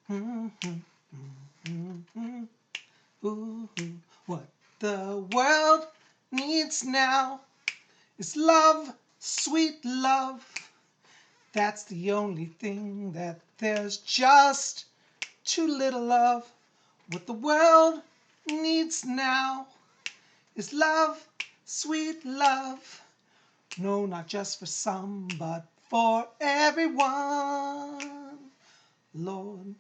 Mm-hmm. Mm-hmm. Ooh, what the world needs now is love, sweet love. That's the only thing that there's just too little of. What the world needs now is love, sweet love. No, not just for some, but for everyone. Lord,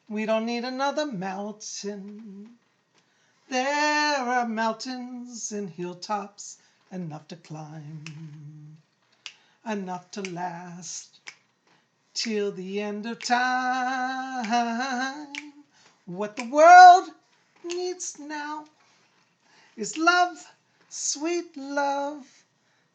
we don't need another mountain. There are mountains and hilltops enough to climb, enough to last till the end of time. What the world needs now is love, sweet love.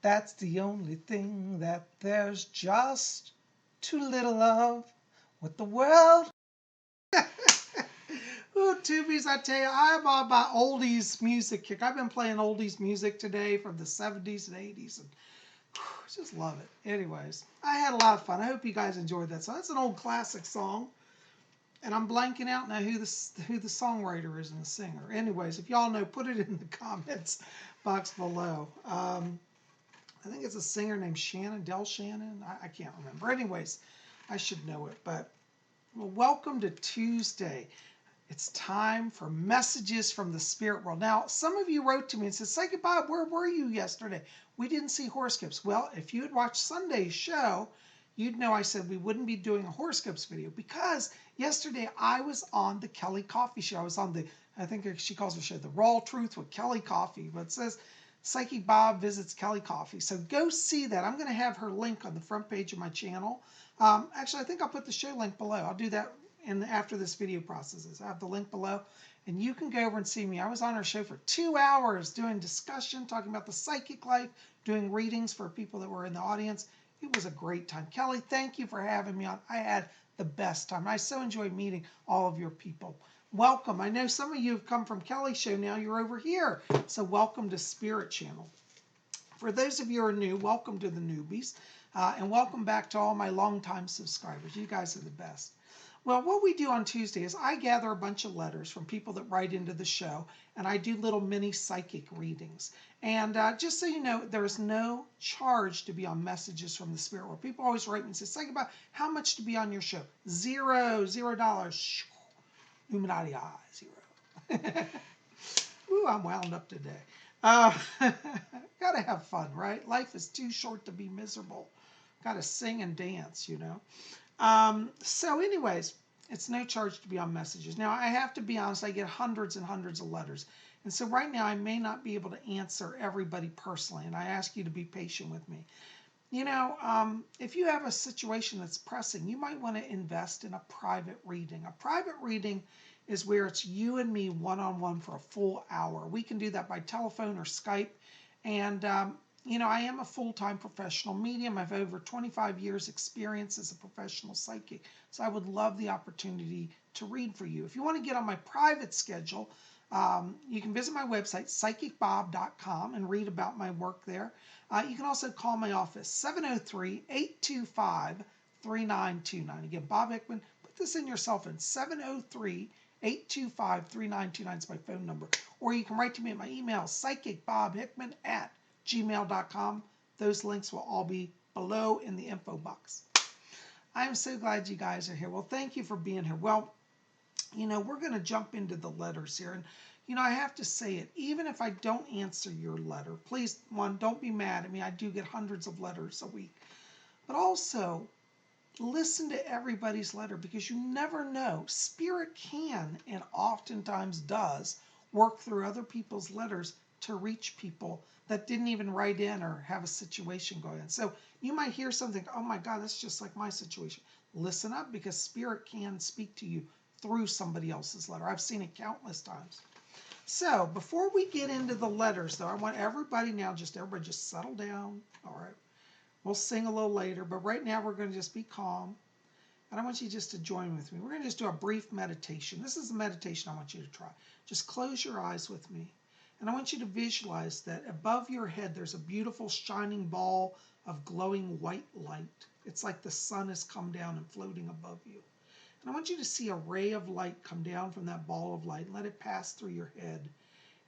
That's the only thing that there's just too little of. What the world. Ooh, Tubies, I tell you, I'm all about oldies music kick. I've been playing oldies music today from the 70s and 80s, and just love it. Anyways, I had a lot of fun. I hope you guys enjoyed that song. It's an old classic song, and I'm blanking out now who the songwriter is and the singer. Anyways, if y'all know, put it in the comments box below. I think it's a singer named Del Shannon. I can't remember. Anyways, I should know it. But well, welcome to Tuesday. It's time for messages from the spirit world. Now, some of you wrote to me and said, Psychic Bob, where were you yesterday? We didn't see horoscopes. Well, if you had watched Sunday's show, you'd know I said we wouldn't be doing a horoscopes video because yesterday I was on the Kelly Coffee Show. I was on the, I think she calls her show, The Raw Truth with Kelly Coffee, but it says Psychic Bob visits Kelly Coffee. So go see that. I'm going to have her link on the front page of my channel. Actually, I think I'll put the show link below. I'll do that after this video processes. I have the link below, and you can go over and see me. I was on her show for 2 hours doing discussion, talking about the psychic life, doing readings for people that were in the audience. It was a great time. Kelly, thank you for having me on. I had the best time. I so enjoyed meeting all of your people. Welcome. I know some of you have come from Kelly's show. Now you're over here. So welcome to Spirit Channel. For those of you who are new, welcome to the newbies. And welcome back to all my longtime subscribers. You guys are the best. Well, what we do on Tuesday is I gather a bunch of letters from people that write into the show, and I do little mini psychic readings. And just so you know, there is no charge to be on messages from the spirit world. People always write me and say, Psychic Bob, how much to be on your show? $0. Illuminati, zero. Ooh, I'm wound up today. Gotta have fun, right? Life is too short to be miserable. Gotta sing and dance, you know. So anyways, it's no charge to be on messages. Now, I have to be honest, I get hundreds and hundreds of letters. And so right now, I may not be able to answer everybody personally, and I ask you to be patient with me. You know, if you have a situation that's pressing, you might want to invest in a private reading. A private reading is where it's you and me one-on-one for a full hour. We can do that by telephone or Skype. And you know, I am a full-time professional medium. I have over 25 years experience as a professional psychic. So I would love the opportunity to read for you. If you want to get on my private schedule, you can visit my website, PsychicBob.com, and read about my work there. You can also call my office, 703-825-3929. Again, Bob Hickman, put this in your cell phone, 703-825-3929 is my phone number. Or you can write to me at my email, PsychicBobHickman@gmail.com. Those links will all be below in the info box. I am so glad you guys are here. Well, thank you for being here. Well, you know, we're going to jump into the letters here. And, you know, I have to say it, even if I don't answer your letter, please, one, don't be mad at me. I do get hundreds of letters a week. But also, listen to everybody's letter because you never know. Spirit can, and oftentimes does, work through other people's letters to reach people that didn't even write in or have a situation going on. So you might hear something, oh my God, that's just like my situation. Listen up because Spirit can speak to you through somebody else's letter. I've seen it countless times. So before we get into the letters, though, I want everybody just settle down. All right. We'll sing a little later, but right now we're going to just be calm. And I want you just to join with me. We're going to just do a brief meditation. This is a meditation I want you to try. Just close your eyes with me. And I want you to visualize that above your head there's a beautiful shining ball of glowing white light. It's like the sun has come down and floating above you. And I want you to see a ray of light come down from that ball of light and let it pass through your head.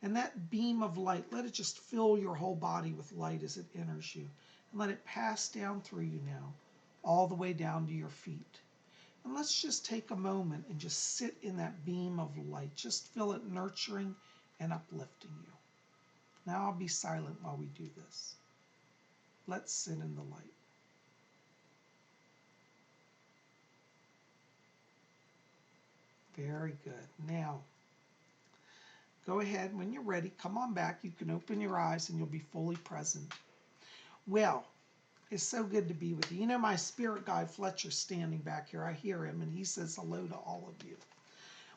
And that beam of light, let it just fill your whole body with light as it enters you. And let it pass down through you now, all the way down to your feet. And let's just take a moment and just sit in that beam of light. Just feel it nurturing and uplifting you. Now I'll be silent while we do this. Let's sit in the light. Very good. Now, go ahead. When you're ready, come on back. You can open your eyes and you'll be fully present. Well, it's so good to be with you. You know, my spirit guide, Fletcher's standing back here. I hear him, and he says hello to all of you.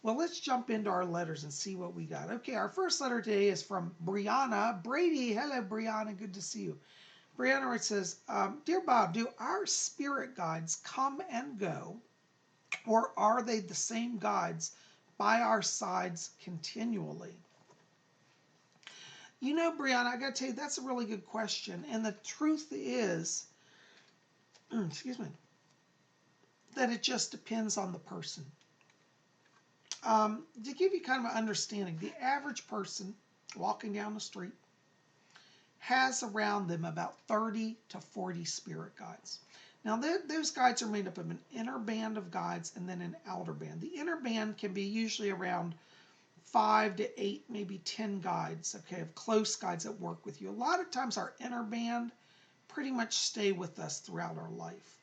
Well, let's jump into our letters and see what we got. Okay, our first letter today is from Brianna Brady. Hello, Brianna. Good to see you. Brianna says, Dear Bob, do our spirit guides come and go, or are they the same guides by our sides continually? You know, Brianna, I got to tell you, that's a really good question. And the truth is, excuse me, that it just depends on the person. To give you kind of an understanding, the average person walking down the street has around them about 30 to 40 spirit guides. Now, those guides are made up of an inner band of guides and then an outer band. The inner band can be usually around 5 to 8, maybe 10 guides, okay, of close guides that work with you. A lot of times our inner band pretty much stay with us throughout our life.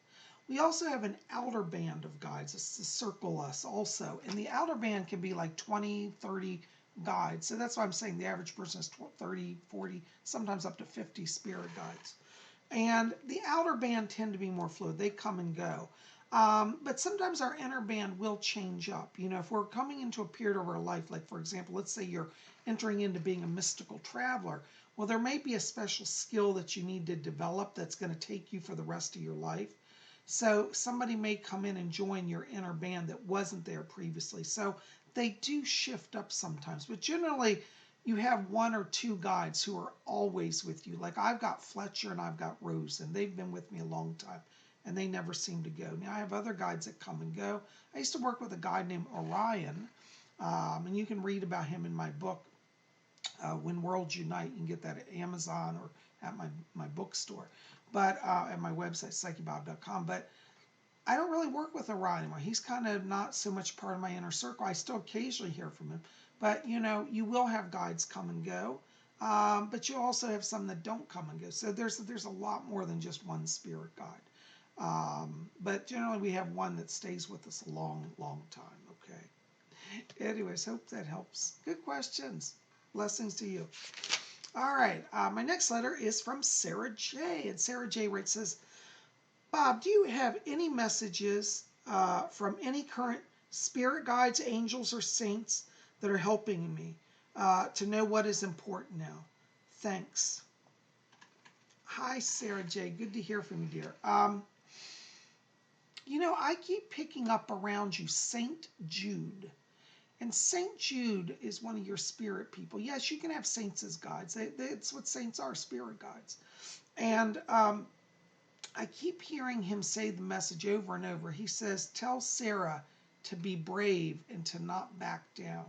We also have an outer band of guides. It's to circle us also. And the outer band can be like 20, 30 guides. So that's why I'm saying the average person has 30, 40, sometimes up to 50 spirit guides. And the outer band tend to be more fluid. They come and go. But sometimes our inner band will change up. You know, if we're coming into a period of our life, like for example, let's say you're entering into being a mystical traveler, well, there may be a special skill that you need to develop that's going to take you for the rest of your life. So somebody may come in and join your inner band that wasn't there previously. So they do shift up sometimes, but generally you have 1 or 2 guides who are always with you. Like I've got Fletcher and I've got Rose, and they've been with me a long time, and they never seem to go. Now I have other guides that come and go. I used to work with a guy named Orion, and you can read about him in my book, When Worlds Unite. You can get that at Amazon or at my bookstore, but at my website, PsychicBob.com. But I don't really work with Orion anymore. He's kind of not so much part of my inner circle. I still occasionally hear from him. But, you know, you will have guides come and go, but you also have some that don't come and go. So there's a lot more than just one spirit guide. But generally we have one that stays with us a long, long time, okay? Anyways, hope that helps. Good questions. Blessings to you. All right, my next letter is from Sarah J. And Sarah J. writes, says, Bob, do you have any messages from any current spirit guides, angels, or saints that are helping me to know what is important now? Thanks. Hi, Sarah J. Good to hear from you, dear. You know, I keep picking up around you Saint Jude. And Saint Jude is one of your spirit people. Yes, you can have saints as guides. That's what saints are, spirit guides. And I keep hearing him say the message over and over. He says, tell Sarah to be brave and to not back down.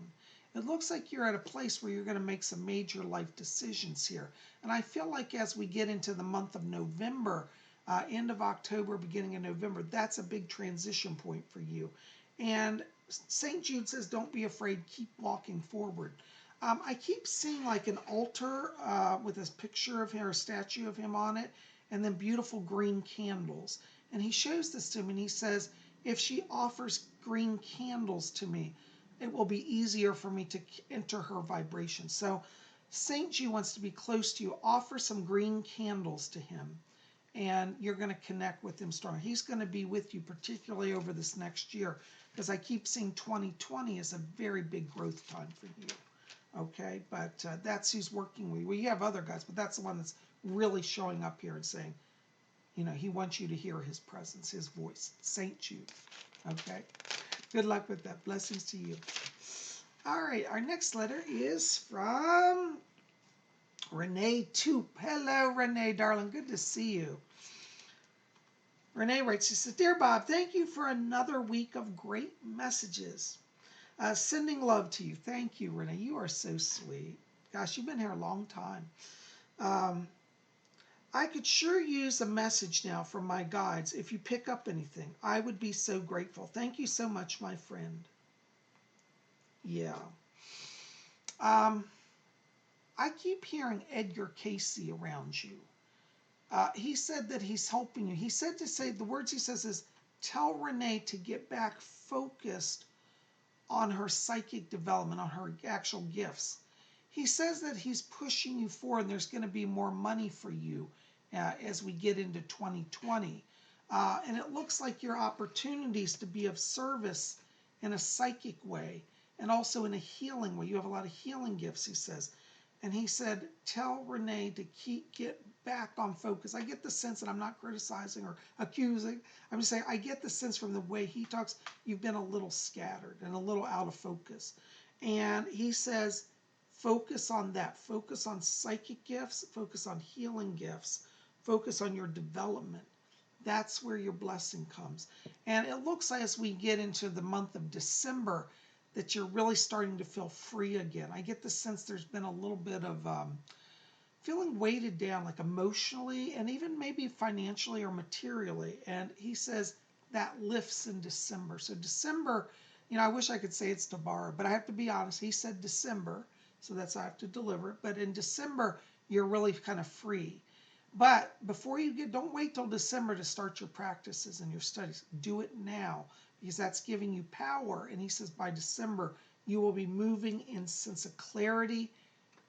It looks like you're at a place where you're going to make some major life decisions here. And I feel like as we get into the month of November, end of October, beginning of November, that's a big transition point for you. And St. Jude says, don't be afraid, keep walking forward. I keep seeing like an altar with a picture of him or a statue of him on it, and then beautiful green candles. And he shows this to me, and he says, if she offers green candles to me, it will be easier for me to enter her vibration. So St. Jude wants to be close to you. Offer some green candles to him, and you're going to connect with him strong. He's going to be with you, particularly over this next year, because I keep seeing 2020 as a very big growth time for you. Okay, but that's who's working with you. We have other guys, but that's the one that's really showing up here and saying, you know, he wants you to hear his presence, his voice. St. Jude. Okay, good luck with that. Blessings to you. All right, our next letter is from Renee Toop. Hello, Renee, darling. Good to see you. Renee writes, she says, Dear Bob, thank you for another week of great messages. Sending love to you. Thank you, Renee. You are so sweet. Gosh, you've been here a long time. I could sure use a message now from my guides. If you pick up anything, I would be so grateful. Thank you so much, my friend. Yeah. I keep hearing Edgar Casey around you. He said that he's helping you. He said to say, the words he says is, tell Renee to get back focused on her psychic development, on her actual gifts. He says that he's pushing you forward and there's going to be more money for you as we get into 2020. And it looks like your opportunities to be of service in a psychic way and also in a healing way. You have a lot of healing gifts, he says. And he said, tell Renee to get back on focus. I get the sense, and I'm not criticizing or accusing, I'm just saying I get the sense from the way he talks, you've been a little scattered and a little out of focus. And he says, focus on that. Focus on psychic gifts, focus on healing gifts, focus on your development. That's where your blessing comes. And it looks like as we get into the month of December, that you're really starting to feel free again. I get the sense there's been a little bit of feeling weighted down, like emotionally and even maybe financially or materially. And he says that lifts in December. So December, I wish I could say it's tomorrow, but I have to be honest. He said December, so that's I have to deliver it. But in December, you're really kind of free. But before don't wait till December to start your practices and your studies. Do it now, because that's giving you power. And he says by December, you will be moving in sense of clarity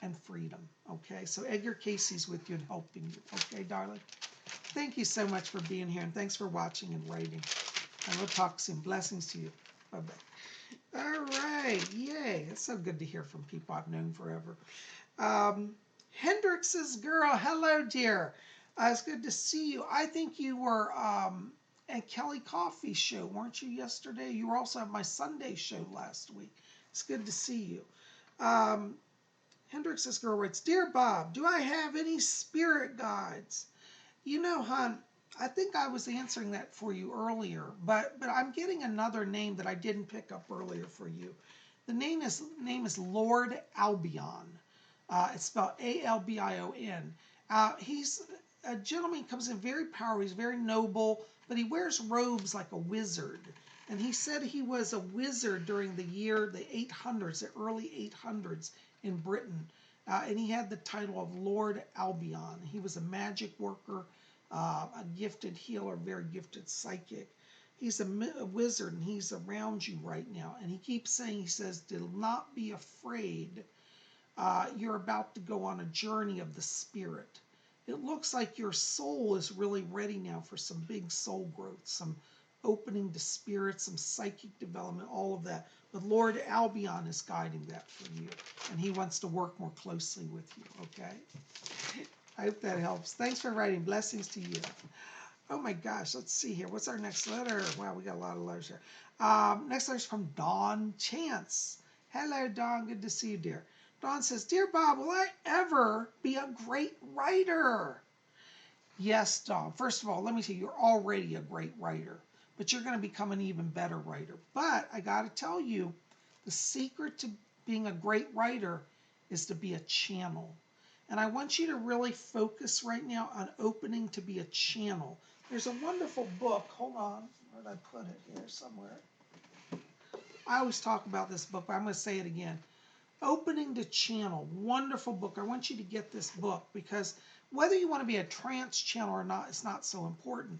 and freedom. Okay, so Edgar Casey's with you and helping you. Okay, darling? Thank you so much for being here, and thanks for watching and writing. And we'll talk soon. Blessings to you. Bye-bye. All right, yay. It's so good to hear from people I've known forever. Hendrix's girl, hello, dear. It's good to see you. I think you were at Kelly Coffee's show, weren't you, yesterday? You were also at my Sunday show last week. It's good to see you. Hendrix's girl writes, Dear Bob, do I have any spirit guides? Hon, I think I was answering that for you earlier, but I'm getting another name that I didn't pick up earlier for you. The name is Lord Albion. It's spelled Albion. He's a gentleman. He comes in very powerful. He's very noble, but he wears robes like a wizard. And he said he was a wizard during the 800s, the early 800s in Britain. And he had the title of Lord Albion. He was a magic worker, a gifted healer, very gifted psychic. He's a wizard, and he's around you right now. And he keeps saying, he says, do not be afraid. You're about to go on a journey of the spirit. It looks like your soul is really ready now for some big soul growth, some opening to spirit, some psychic development, all of that. But Lord Albion is guiding that for you, and he wants to work more closely with you, okay? I hope that helps. Thanks for writing. Blessings to you. Oh my gosh, let's see here. What's our next letter? Wow, we got a lot of letters here. Next letter is from Dawn Chance. Hello, Dawn. Good to see you, dear. Dawn says, Dear Bob, will I ever be a great writer? Yes, Dawn. First of all, let me tell you, you're already a great writer, but you're going to become an even better writer. But I got to tell you, the secret to being a great writer is to be a channel. And I want you to really focus right now on opening to be a channel. There's a wonderful book. Hold on. Where did I put it? Here somewhere. I always talk about this book, but I'm going to say it again. Opening to Channel, wonderful book. I want you to get this book because whether you want to be a trance channel or not, it's not so important.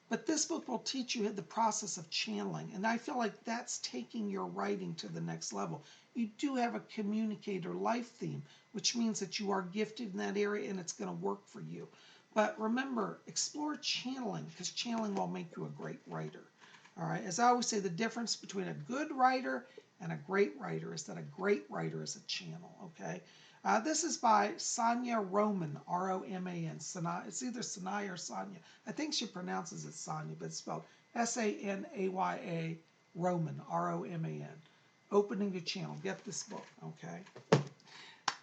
But this book will teach you the process of channeling. And I feel like that's taking your writing to the next level. You do have a communicator life theme, which means that you are gifted in that area and it's going to work for you. But remember, explore channeling because channeling will make you a great writer. All right. As I always say, the difference between a good writer and a great writer is that a great writer is a channel, okay? This is by Sonia Roman, R-O-M-A-N. It's either Sanaya or Sonia. I think she pronounces it Sonia, but it's spelled S-A-N-A-Y-A Roman, R-O-M-A-N. Opening the Channel. Get this book, okay?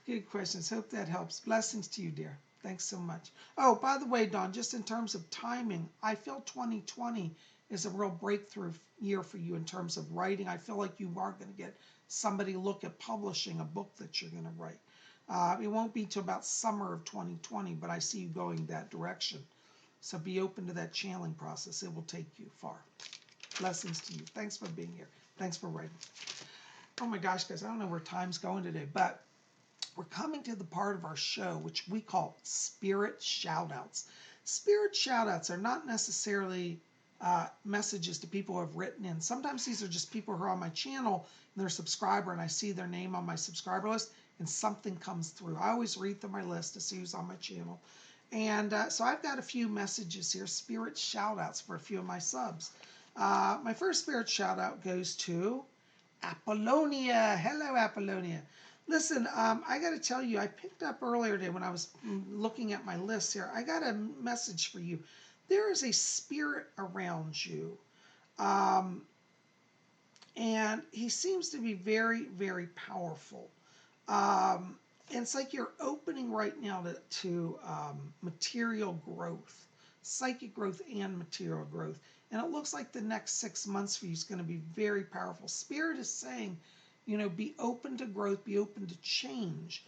Good questions. Hope that helps. Blessings to you, dear. Thanks so much. Oh, by the way, Dawn, just in terms of timing, I feel 2020 is a real breakthrough year for you in terms of writing. I feel like you are going to get somebody look at publishing a book that you're going to write. It won't be till about summer of 2020, but I see you going that direction. So be open to that channeling process. It will take you far. Blessings to you. Thanks for being here. Thanks for writing. Oh my gosh, guys, I don't know where time's going today, but we're coming to the part of our show which we call Spirit Shoutouts. Spirit Shoutouts are not necessarily messages to people who have written in. Sometimes these are just people who are on my channel and they're a subscriber and I see their name on my subscriber list and something comes through. I always read through my list to see who's on my channel. And so I've got a few messages here, Spirit Shoutouts for a few of my subs. My first Spirit Shoutout goes to Apollonia. Hello, Apollonia. Listen, I got to tell you, I picked up earlier today when I was looking at my list here, I got a message for you. There is a spirit around you, and he seems to be very, very powerful. And it's like you're opening right now to material growth, psychic growth and material growth. And it looks like the next 6 months for you is going to be very powerful. Spirit is saying, you know, be open to growth, be open to change.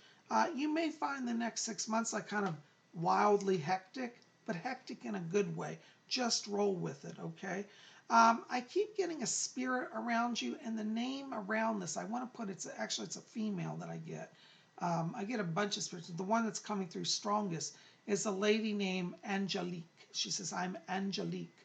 You may find the next 6 months like kind of wildly hectic, but hectic in a good way. Just roll with it, okay? I keep getting a spirit around you, and the name around this, I want to put, it's a female that I get. I get a bunch of spirits. The one that's coming through strongest is a lady named Angelique. She says, I'm Angelique,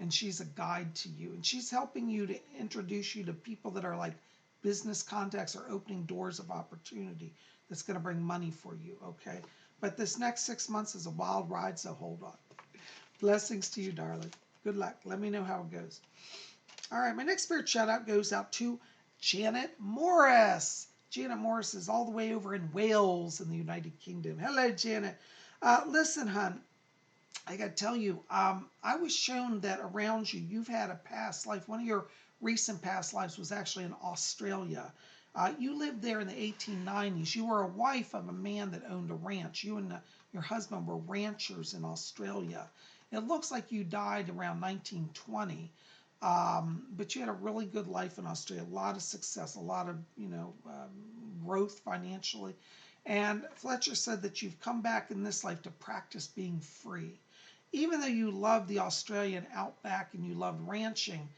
and she's a guide to you. And she's helping you to introduce you to people that are like business contacts or opening doors of opportunity that's going to bring money for you, okay? But this next 6 months is a wild ride, so hold on. Blessings to you, darling. Good luck. Let me know how it goes. All right, my next spirit shout out goes out to Janet Morris. Janet Morris is all the way over in Wales in the United Kingdom. Hello, Janet. Listen, hon, I got to tell you, I was shown that around you, you've had a past life. One of your recent past lives was actually in Australia. You lived there in the 1890s. You were a wife of a man that owned a ranch. You and your husband were ranchers in Australia. It looks like you died around 1920, but you had a really good life in Australia, a lot of success, a lot of, growth financially. And Fletcher said that you've come back in this life to practice being free. Even though you loved the Australian outback and you loved ranching,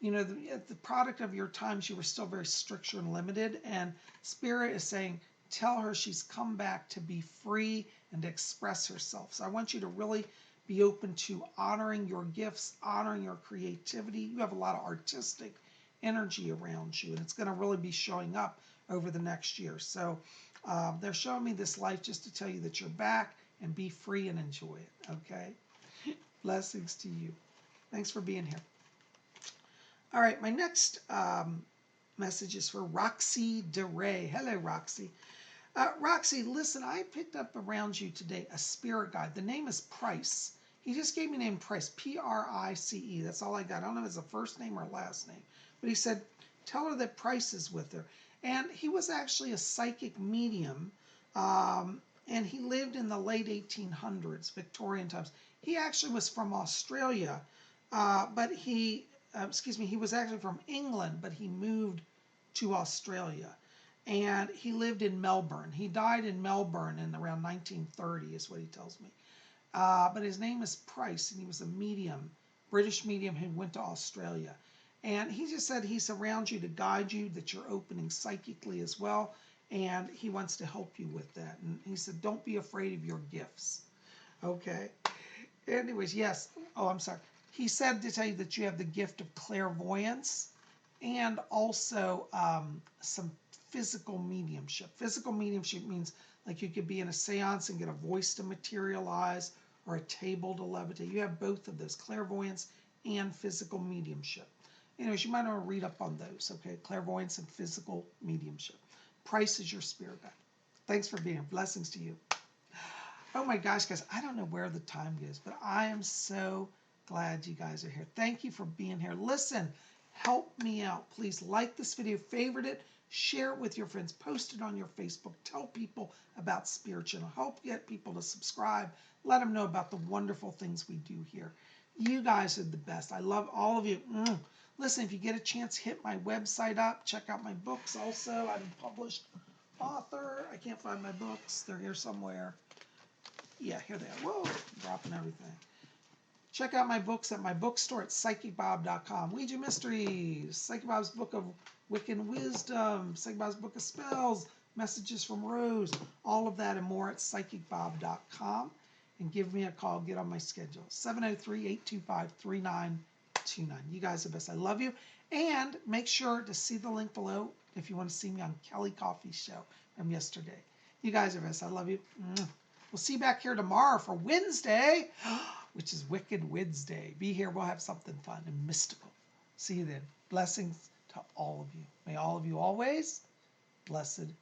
the product of your times, you were still very structured and limited. And Spirit is saying, tell her she's come back to be free and to express herself. So I want you to really be open to honoring your gifts, honoring your creativity. You have a lot of artistic energy around you, and it's going to really be showing up over the next year. So they're showing me this life just to tell you that you're back and be free and enjoy it, okay? Blessings to you. Thanks for being here. All right, my next message is for Roxy DeRay. Hello, Roxy. Roxy, listen, I picked up around you today a spirit guide. The name is Price. He just gave me the name Price, P-R-I-C-E. That's all I got. I don't know if it's a first name or a last name. But he said, tell her that Price is with her. And he was actually a psychic medium, and he lived in the late 1800s, Victorian times. He actually was from Australia, but he was actually from England, but he moved to Australia. And he lived in Melbourne. He died in Melbourne in around 1930 is what he tells me. But his name is Price, and he was a medium, British medium who went to Australia. And he just said he's around you to guide you, that you're opening psychically as well, and he wants to help you with that. And he said, don't be afraid of your gifts. Okay. Anyways, yes. Oh, I'm sorry. He said to tell you that you have the gift of clairvoyance and also some physical mediumship. Physical mediumship means like you could be in a seance and get a voice to materialize or a table to levitate. You have both of those, clairvoyance and physical mediumship. Anyways, you might want to read up on those, okay? Clairvoyance and physical mediumship. Price is your spirit guide. Thanks for being here. Blessings to you. Oh my gosh, guys, I don't know where the time goes, but I am so glad you guys are here. Thank you for being here. Listen, help me out. Please like this video, favorite it, Share it with your friends. Post it on your Facebook. Tell people about Spirit Channel. Help get people to subscribe. Let them know about the wonderful things we do here. You guys are the best. I love all of you. Listen, if you get a chance, hit my website up. Check out my books also. I'm a published author. I can't find my books. They're here somewhere. Yeah, here they are. Whoa, I'm dropping everything. Check out my books at my bookstore at PsychicBob.com. Ouija Mysteries, Psychic Bob's Book of Wiccan Wisdom, Psychic Bob's Book of Spells, Messages from Rose, all of that and more at PsychicBob.com. And give me a call. Get on my schedule. 703-825-3929. You guys are the best. I love you. And make sure to see the link below if you want to see me on Kelly Coffee's show from yesterday. You guys are the best. I love you. We'll see you back here tomorrow for Wednesday, which is Wicked Wednesday. Be here. We'll have something fun and mystical. See you then. Blessings to all of you. May all of you always blessed